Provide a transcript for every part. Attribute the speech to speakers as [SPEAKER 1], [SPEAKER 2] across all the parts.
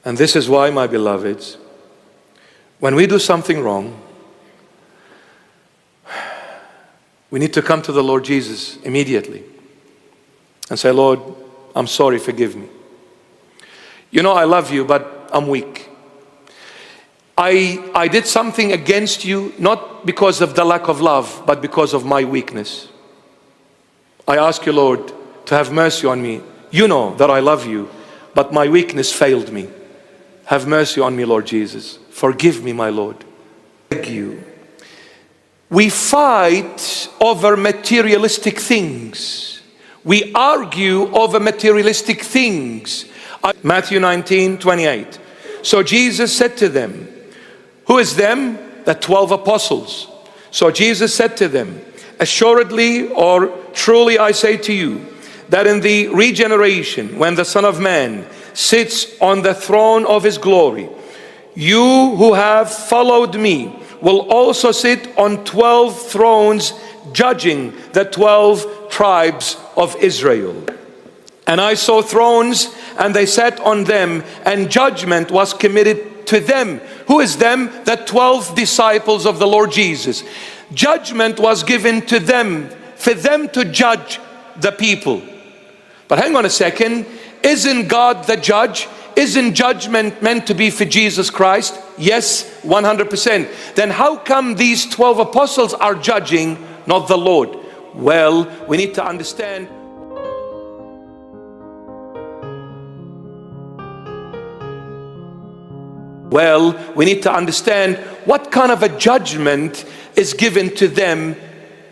[SPEAKER 1] And this is why, my beloveds, when we do something wrong, we need to come to the Lord Jesus immediately and say, Lord, I'm sorry, forgive me. You know, I love you, but I'm weak. I did something against you, not because of the lack of love, but because of my weakness. I ask you, Lord, to have mercy on me. You know that I love you, but my weakness failed me. Have mercy on me, Lord Jesus. Forgive me, my Lord. Thank you. We fight over materialistic things. We argue over materialistic things. Matthew 19:28. So Jesus said to them, who is them? The 12 apostles. So Jesus said to them, assuredly or truly I say to you, that in the regeneration, when the Son of Man sits on the throne of his glory, you who have followed me will also sit on 12 thrones, judging the 12 tribes of Israel. And I saw thrones, and they sat on them, and judgment was committed to them. Who is them? The 12 disciples of the Lord Jesus. Judgment was given to them, for them to judge the people. But hang on a second, isn't God the judge? Isn't judgment meant to be for Jesus Christ? Yes, 100%. Then how come these 12 apostles are judging, not the Lord? Well, we need to understand. Well, we need to understand what kind of a judgment is given to them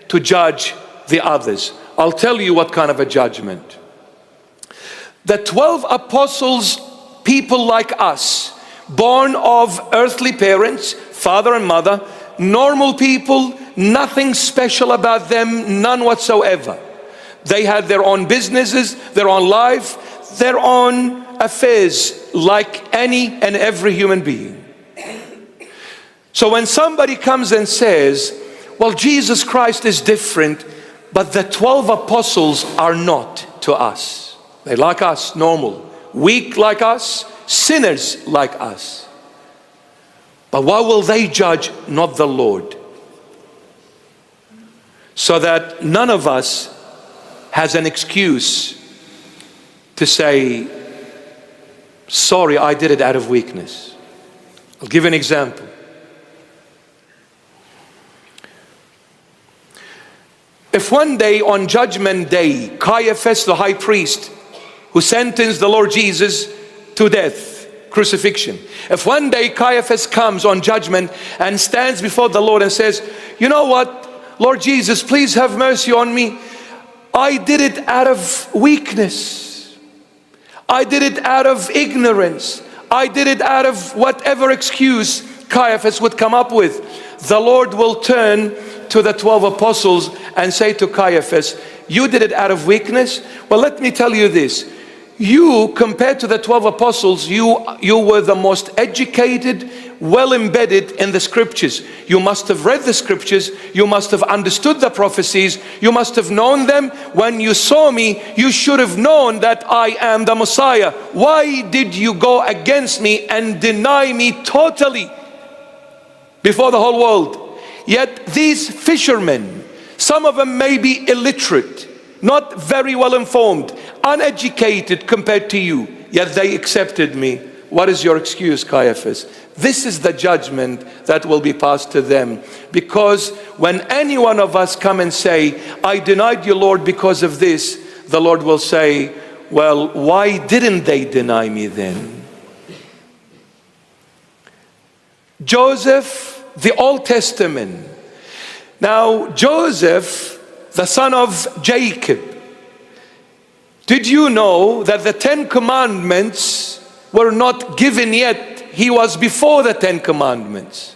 [SPEAKER 1] to judge the others. I'll tell you what kind of a judgment. The 12 apostles, people like us, born of earthly parents, father and mother, normal people, nothing special about them, none whatsoever. They had their own businesses, their own life, their own affairs, like any and every human being. So when somebody comes and says, well, Jesus Christ is different, but the 12 apostles are not to us. They're like us, normal, weak like us, sinners like us. But why will they judge, not the Lord? So that none of us has an excuse to say, sorry, I did it out of weakness. I'll give an example. If one day on Judgment Day, Caiaphas, the high priest, who sentenced the Lord Jesus to death, crucifixion. If one day Caiaphas comes on judgment and stands before the Lord and says, you know what, Lord Jesus, please have mercy on me. I did it out of weakness. I did it out of ignorance. I did it out of whatever excuse Caiaphas would come up with. The Lord will turn to the 12 apostles and say to Caiaphas, you did it out of weakness? Well, let me tell you this. You, compared to the 12 apostles, you were the most educated, well embedded in the scriptures. You must have read the scriptures. You must have understood the prophecies. You must have known them. When you saw me, you should have known that I am the Messiah. Why did you go against me and deny me totally before the whole world? Yet these fishermen, some of them may be illiterate, not very well informed, uneducated compared to you, yet they accepted me. What is your excuse, Caiaphas? This is the judgment that will be passed to them. Because when any one of us come and say, I denied you, Lord, because of this, the Lord will say, well, why didn't they deny me then? Joseph, the Old Testament. Now, Joseph, the son of Jacob, did you know that the 10 Commandments were not given yet? He was before the 10 Commandments.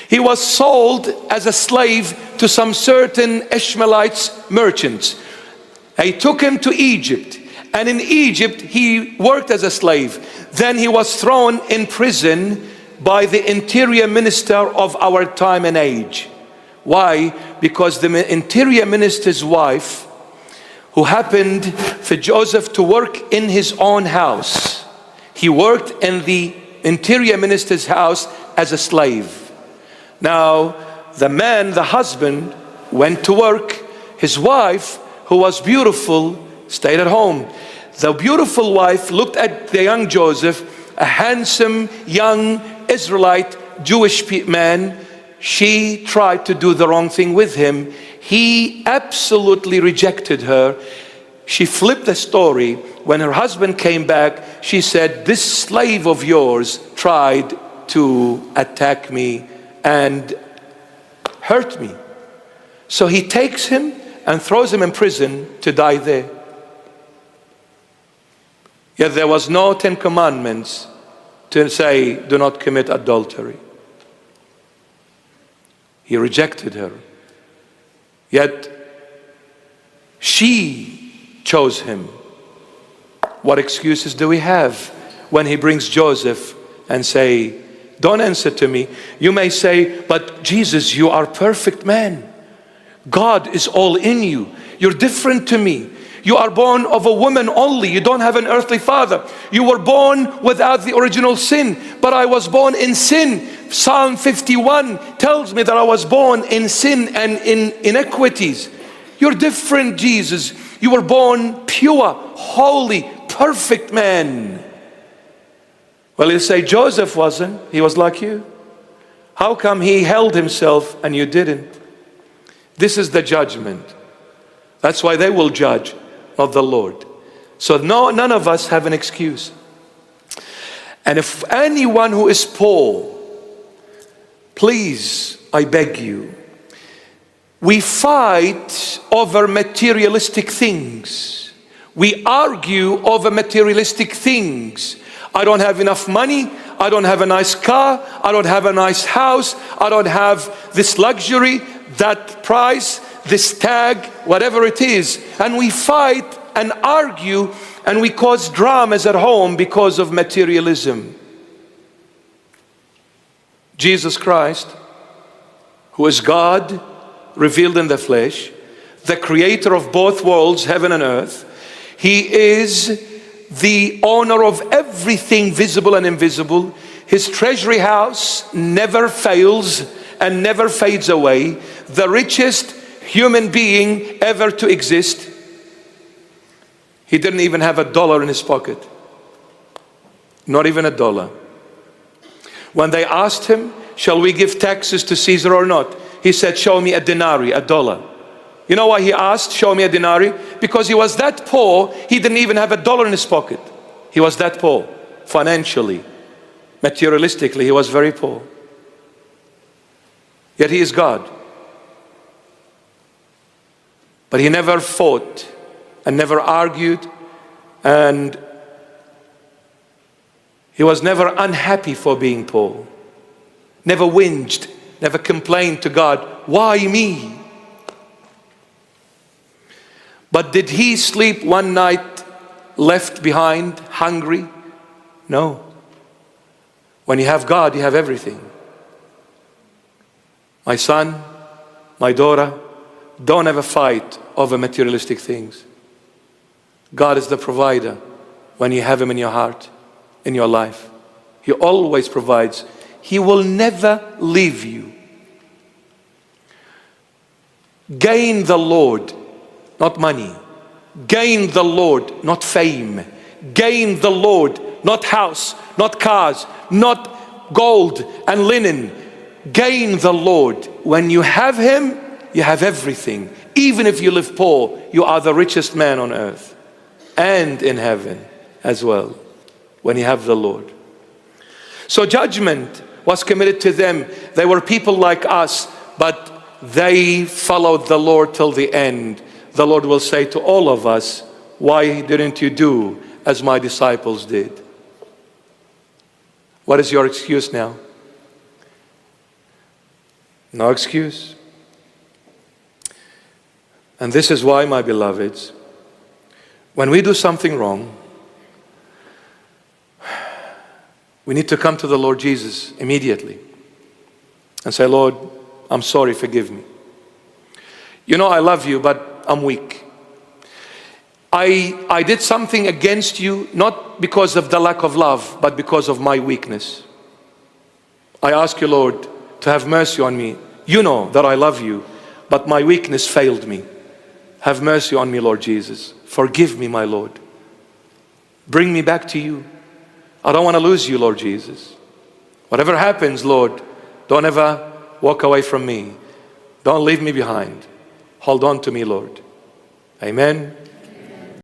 [SPEAKER 1] He was sold as a slave to some certain Ishmaelites merchants. They took him to Egypt, and in Egypt he worked as a slave. Then he was thrown in prison by the interior minister of our time and age. Why? Because the interior minister's wife, who happened for Joseph to work in his own house, He worked in the interior minister's house as a slave. Now, the man, the husband, went to work. His wife, who was beautiful, stayed at home. The beautiful wife looked at the young Joseph, a handsome young Israelite Jewish man. She tried to do the wrong thing with him. He absolutely rejected her. She flipped the story. When her husband came back, she said, "This slave of yours tried to attack me and hurt me." So he takes him and throws him in prison to die there. Yet there was no 10 commandments to say, do not commit adultery. He rejected her. Yet she chose him. What excuses do we have when he brings Joseph and say, don't answer to me? You may say, but Jesus, you are perfect man. God is all in you. You're different to me. You are born of a woman only. You don't have an earthly father. You were born without the original sin, but I was born in sin. Psalm 51 tells me that I was born in sin and in iniquities. You're different, Jesus. You were born pure, holy, perfect man. Well, you say Joseph wasn't. He was like you. How come he held himself and you didn't? This is the judgment. That's why they will judge of the Lord. So none of us have an excuse. And if anyone who is poor, please, I beg you, we fight over materialistic things. We argue over materialistic things. I don't have enough money. I don't have a nice car. I don't have a nice house. I don't have this luxury, that price, this tag, whatever it is. And we fight and argue and we cause dramas at home because of materialism. Jesus Christ, who is God revealed in the flesh, the creator of both worlds, heaven and earth, he is the owner of everything visible and invisible. His treasury house never fails and never fades away. The richest human being ever to exist. He didn't even have $1 in his pocket. Not even $1. When they asked him, shall we give taxes to Caesar or not? He said, show me a denarii, $1. You know why he asked, show me a denarii? Because he was that poor, he didn't even have $1 in his pocket. He was that poor, financially, materialistically, he was very poor. Yet he is God. But he never fought and never argued, and he was never unhappy for being poor. Never whinged, never complained to God, why me? But did he sleep one night left behind, hungry? No. When you have God, you have everything. My son, my daughter, don't ever fight over materialistic things. God is the provider when you have him in your heart, in your life. He always provides. He will never leave you. Gain the Lord, not money. Gain the Lord, not fame. Gain the Lord, not house, not cars, not gold and linen. Gain the Lord. When you have him, you have everything. Even if you live poor, you are the richest man on earth and in heaven as well, when you have the Lord. So judgment was committed to them. They were people like us, but they followed the Lord till the end. The Lord will say to all of us, why didn't you do as my disciples did? What is your excuse now? No excuse. And this is why, my beloveds, when we do something wrong, we need to come to the Lord Jesus immediately and say, Lord, I'm sorry, forgive me. You know, I love you, but I'm weak. I did something against you, not because of the lack of love, but because of my weakness. I ask you, Lord, to have mercy on me. You know that I love you, but my weakness failed me. Have mercy on me, Lord Jesus. Forgive me, my Lord. Bring me back to you. I don't want to lose you, Lord Jesus. Whatever happens, Lord, don't ever walk away from me. Don't leave me behind. Hold on to me, Lord. Amen.